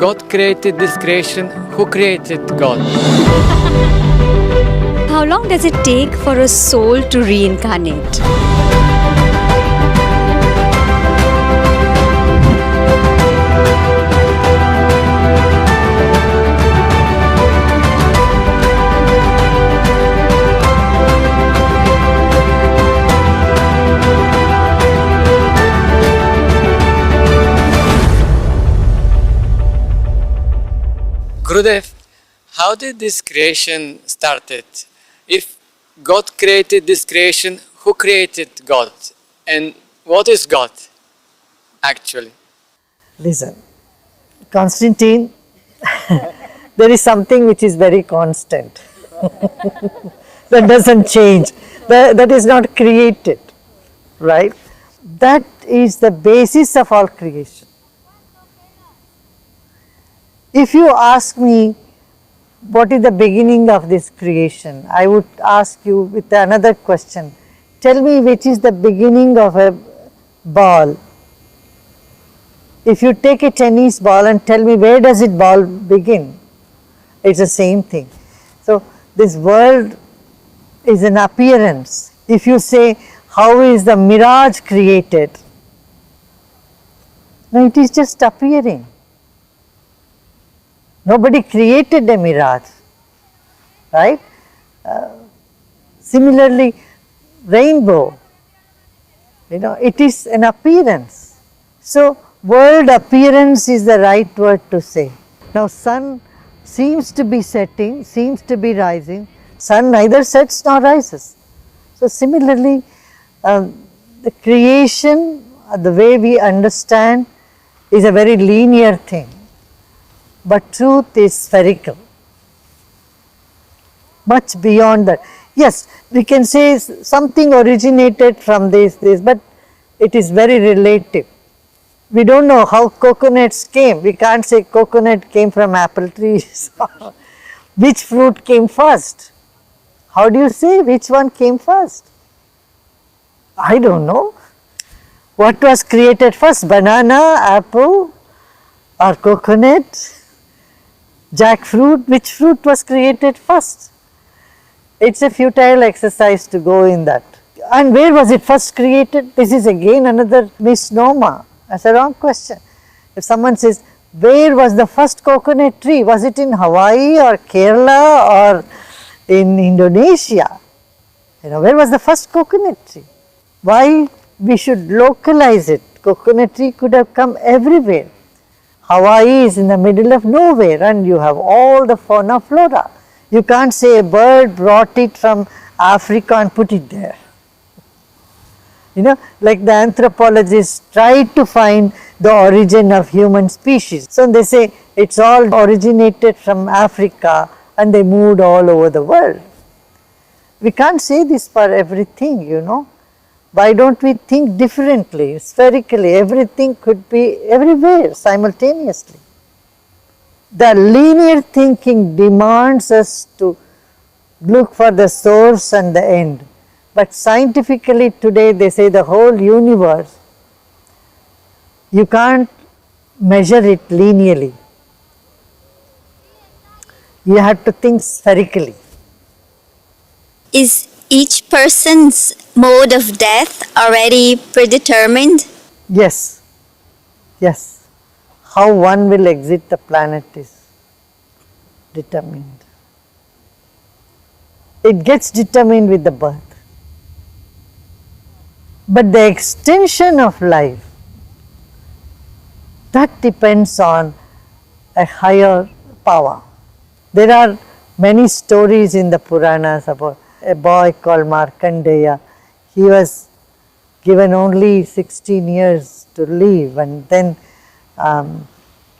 God created this creation, who created God? How long does it take for a soul to reincarnate? Gurudev, how did this creation started? If God created this creation, who created God? And what is God actually? Listen, Constantine, there is something which is very constant. That doesn't change. That is not created, right? That is the basis of all creation. If you ask me what is the beginning of this creation, I would ask you with another question. Tell me which is the beginning of a ball. If you take a tennis ball and tell me where does it ball begin, it's the same thing. So this world is an appearance. If you say how is the mirage created, no, it is just appearing. Nobody created a mirage, right? Similarly, rainbow, it is an appearance. So, world appearance is the right word to say. Now, sun seems to be setting, seems to be rising. Sun neither sets nor rises. So, similarly, the creation, the way we understand, is a very linear thing. But truth is spherical, much beyond that. Yes, we can say something originated from this, but it is very relative. We don't know how coconuts came. We can't say coconut came from apple trees. Which fruit came first? How do you say which one came first? I don't know. What was created first, banana, apple, or coconut? Jackfruit, which fruit was created first? It's a futile exercise to go in that. And where was it first created? This is again another misnomer. That's a wrong question. If someone says, where was the first coconut tree? Was it in Hawaii or Kerala or in Indonesia? Where was the first coconut tree? Why we should localize it? Coconut tree could have come everywhere. Hawaii is in the middle of nowhere and you have all the fauna flora. You can't say a bird brought it from Africa and put it there. Like the anthropologists tried to find the origin of human species. So they say it's all originated from Africa and they moved all over the world. We can't say this for everything, Why don't we think differently, spherically? Everything could be everywhere simultaneously. The linear thinking demands us to look for the source and the end. But scientifically today they say the whole universe, you can't measure it linearly. You have to think spherically. Is each person's mode of death already predetermined? Yes. How one will exit the planet is determined. It gets determined with the birth. But the extension of life, that depends on a higher power. There are many stories in the Puranas about a boy called Markandeya. He was given only 16 years to live, and then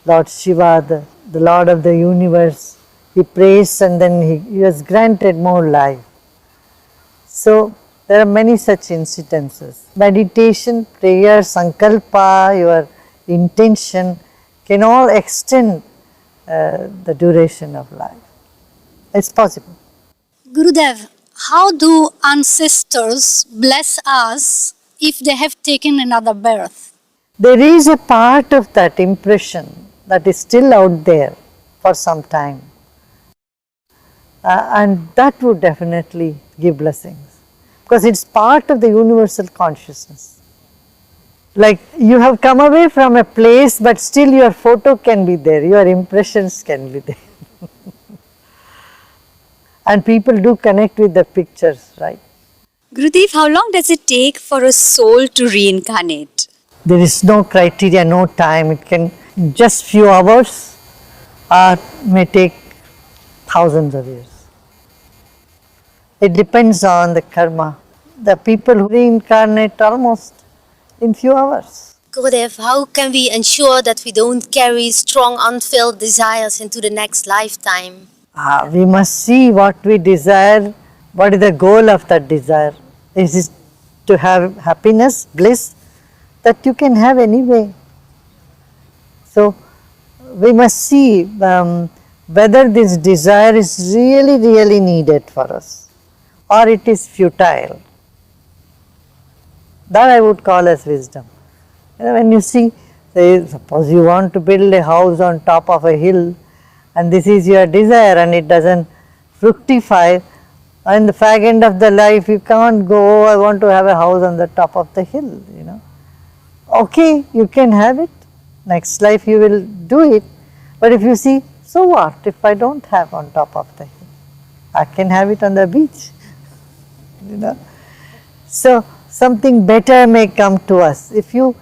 Lord Shiva, the Lord of the universe, he prays and then he was granted more life. So there are many such incidences. Meditation, prayer, sankalpa, your intention can all extend the duration of life. It's possible. Gurudev, how do ancestors bless us if they have taken another birth? There is a part of that impression that is still out there for some time. And that would definitely give blessings, because it's part of the universal consciousness. Like you have come away from a place, but still your photo can be there, your impressions can be there. And people do connect with the pictures, right? Gurudev, how long does it take for a soul to reincarnate? There is no criteria, no time. It can just few hours or may take thousands of years. It depends on the karma. The people who reincarnate almost in few hours. Gurudev, how can we ensure that we don't carry strong unfilled desires into the next lifetime? We must see what we desire, what is the goal of that desire. Is it to have happiness, bliss, that you can have anyway. So we must see whether this desire is really needed for us or it is futile. That I would call as wisdom. When you see, say, suppose you want to build a house on top of a hill, and this is your desire and it doesn't fructify, and the fag end of the life you can't go, oh, I want to have a house on the top of the hill, Okay, you can have it, next life you will do it, but if you see, so what if I don't have on top of the hill, I can have it on the beach, So something better may come to us. If you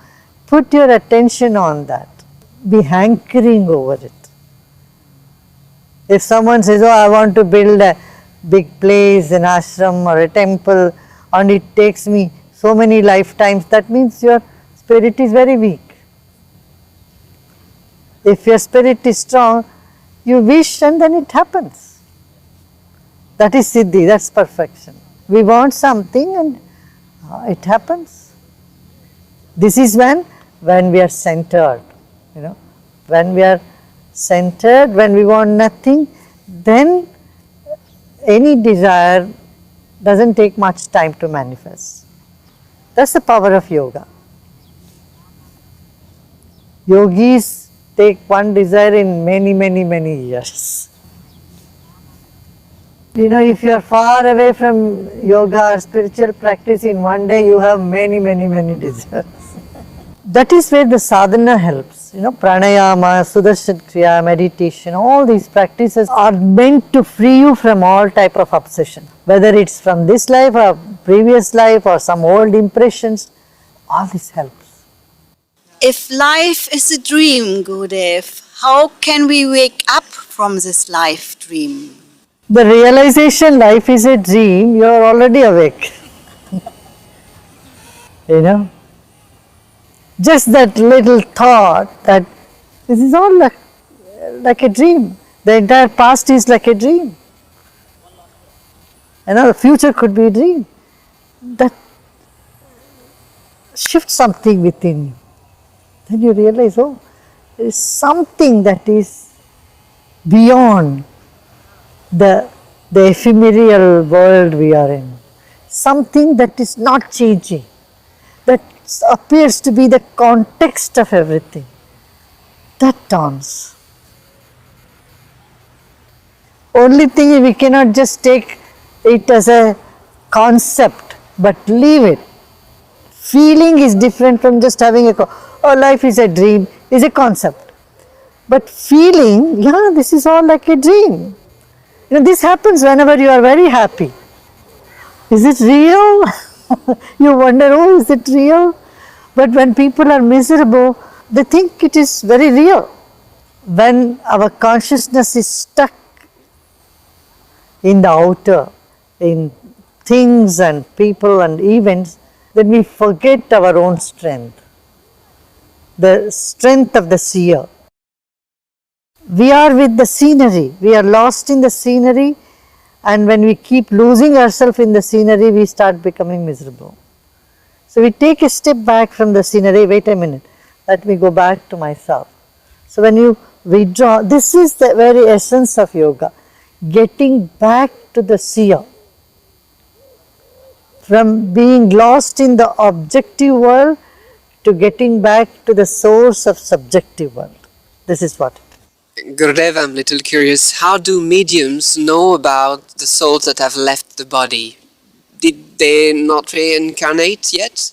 put your attention on that, be hankering over it. If someone says, oh, I want to build a big place, an ashram or a temple, and it takes me so many lifetimes, that means your spirit is very weak. If your spirit is strong, you wish and then it happens. That is siddhi, that's perfection. We want something and it happens. This is when we are centered, when we are centered, when we want nothing, then any desire doesn't take much time to manifest. That's the power of yoga. Yogis take one desire in many years. If you are far away from yoga or spiritual practice, in one day you have many desires. That is where the sadhana helps. Pranayama, Sudarshan Kriya, meditation, all these practices are meant to free you from all type of obsession. Whether it's from this life or previous life or some old impressions, all this helps. If life is a dream, Gurudev, how can we wake up from this life dream? The realization life is a dream, you are already awake. Just that little thought that this is all like a dream. The entire past is like a dream. The future could be a dream. That shifts something within you. Then you realize, oh, there is something that is beyond the ephemeral world we are in. Something that is not changing, that appears to be the context of everything. That dawns. Only thing is we cannot just take it as a concept, but leave it. Feeling is different from just having life is a dream, is a concept. But feeling, this is all like a dream. This happens whenever you are very happy. Is it real? You wonder, oh, is it real? But when people are miserable, they think it is very real. When our consciousness is stuck in the outer, in things and people and events, then we forget our own strength, the strength of the seer. We are with the scenery, we are lost in the scenery, and when we keep losing ourselves in the scenery, we start becoming miserable. So we take a step back from the scenery, wait a minute, let me go back to myself. So when you withdraw, this is the very essence of yoga, getting back to the seer. From being lost in the objective world to getting back to the source of subjective world. This is what. Gurudev, I'm a little curious. How do mediums know about the souls that have left the body? Did they not reincarnate yet?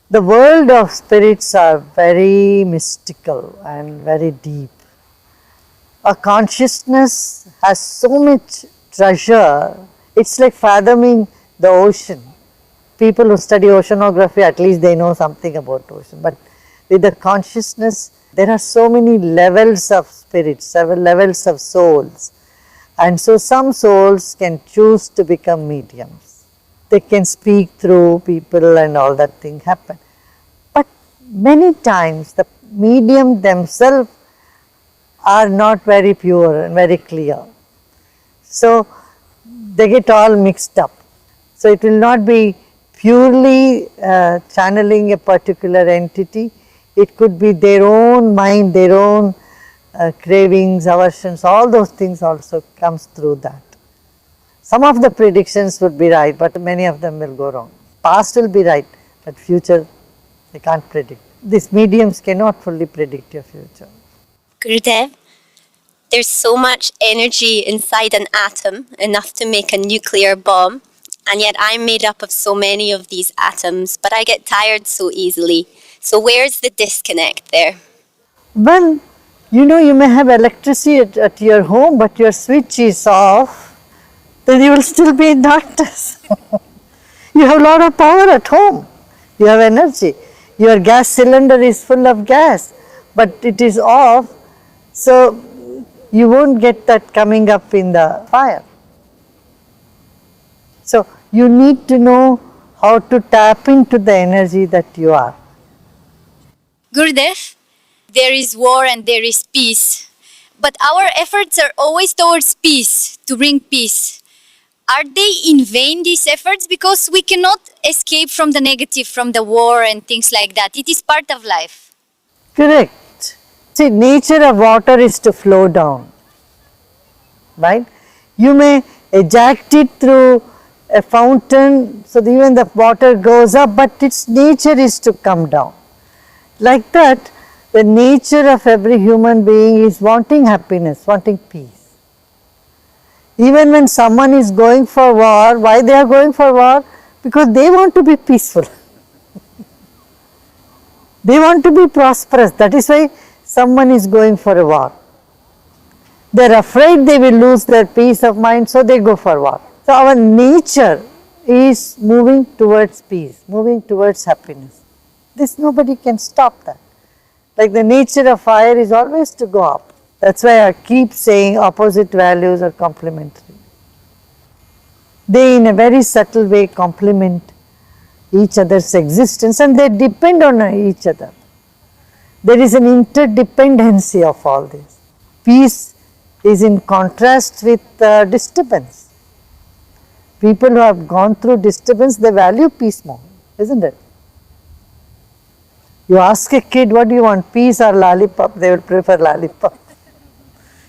The world of spirits are very mystical and very deep. Our consciousness has so much treasure, it's like fathoming the ocean. People who study oceanography, at least they know something about ocean. But with the consciousness, there are so many levels of spirits, several levels of souls. And so some souls can choose to become mediums. They can speak through people and all that thing happen. But many times the medium themselves are not very pure and very clear. So they get all mixed up. So it will not be purely channeling a particular entity. It could be their own mind, their own cravings, aversions, all those things also comes through that. Some of the predictions would be right, but many of them will go wrong. Past will be right, but future they can't predict. These mediums cannot fully predict your future. Gurudev, there's so much energy inside an atom, enough to make a nuclear bomb, and yet I'm made up of so many of these atoms, but I get tired so easily. So where's the disconnect there? Well, you know, you may have electricity at your home, but your switch is off, then you will still be in darkness. You have a lot of power at home, you have energy. Your gas cylinder is full of gas, but it is off, so you won't get that coming up in the fire. So you need to know how to tap into the energy that you are. Gurudev, there is war and there is peace, but our efforts are always towards peace, to bring peace. Are they in vain, these efforts? Because we cannot escape from the negative, from the war and things like that. It is part of life. Correct. See, nature of water is to flow down, right? You may eject it through a fountain, so that even the water goes up, but its nature is to come down. Like that, the nature of every human being is wanting happiness, wanting peace. Even when someone is going for war, why they are going for war? Because they want to be peaceful. They want to be prosperous. That is why someone is going for a war. They are afraid they will lose their peace of mind, so they go for war. So our nature is moving towards peace, moving towards happiness. This nobody can stop that. Like the nature of fire is always to go up. That's why I keep saying opposite values are complementary. They in a very subtle way complement each other's existence and they depend on each other. There is an interdependency of all this. Peace is in contrast with disturbance. People who have gone through disturbance, they value peace more, isn't it? You ask a kid, what do you want, peace or lollipop? They will prefer lollipop.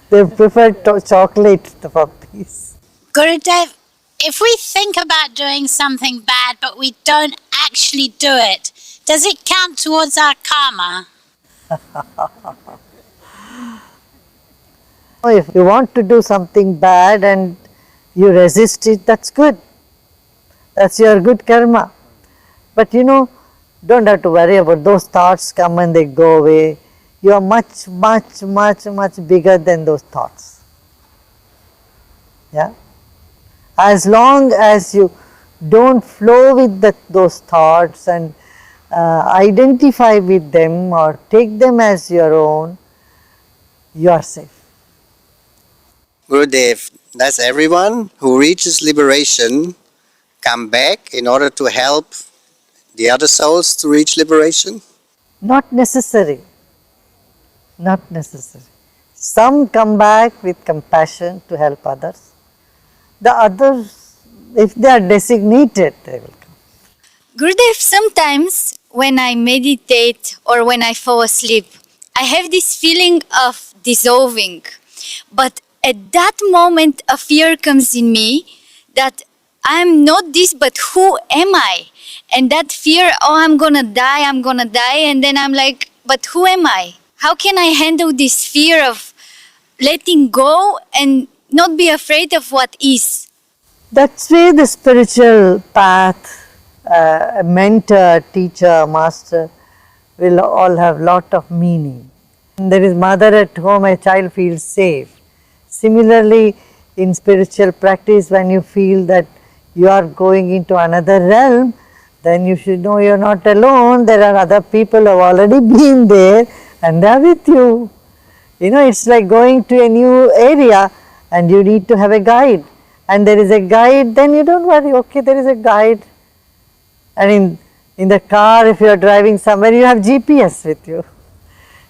They prefer chocolate for peace. Gurudev, if we think about doing something bad but we don't actually do it, does it count towards our karma? If you want to do something bad and you resist it, that's good. That's your good karma. But you know, don't have to worry about those thoughts come and they go away. You are much, much, much, much bigger than those thoughts. Yeah? As long as you don't flow with those thoughts and identify with them or take them as your own, you are safe. Gurudev, does everyone who reaches liberation come back in order to help the other souls to reach liberation? Not necessary. Not necessary. Some come back with compassion to help others. The others, if they are designated, they will come. Gurudev, sometimes when I meditate or when I fall asleep, I have this feeling of dissolving. But at that moment, a fear comes in me that I'm not this, but who am I? And that fear, oh, I'm gonna die, and then I'm like, but who am I? How can I handle this fear of letting go and not be afraid of what is? That's where the spiritual path, a mentor, teacher, master, will all have lot of meaning. And there is mother at home, a child feels safe. Similarly, in spiritual practice, when you feel that you are going into another realm, then you should know you are not alone. There are other people who have already been there and they are with you. You know, it's like going to a new area and you need to have a guide. And there is a guide, then you don't worry, okay, there is a guide. And in the car, if you are driving somewhere, you have GPS with you.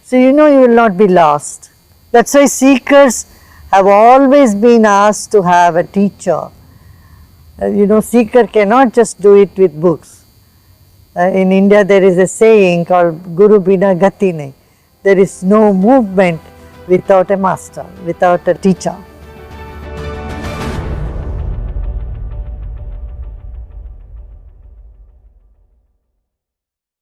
So you know you will not be lost. That's why seekers have always been asked to have a teacher. You know, seeker cannot just do it with books. In India, there is a saying called Guru Bina Gati Nahi. There is no movement without a master, without a teacher.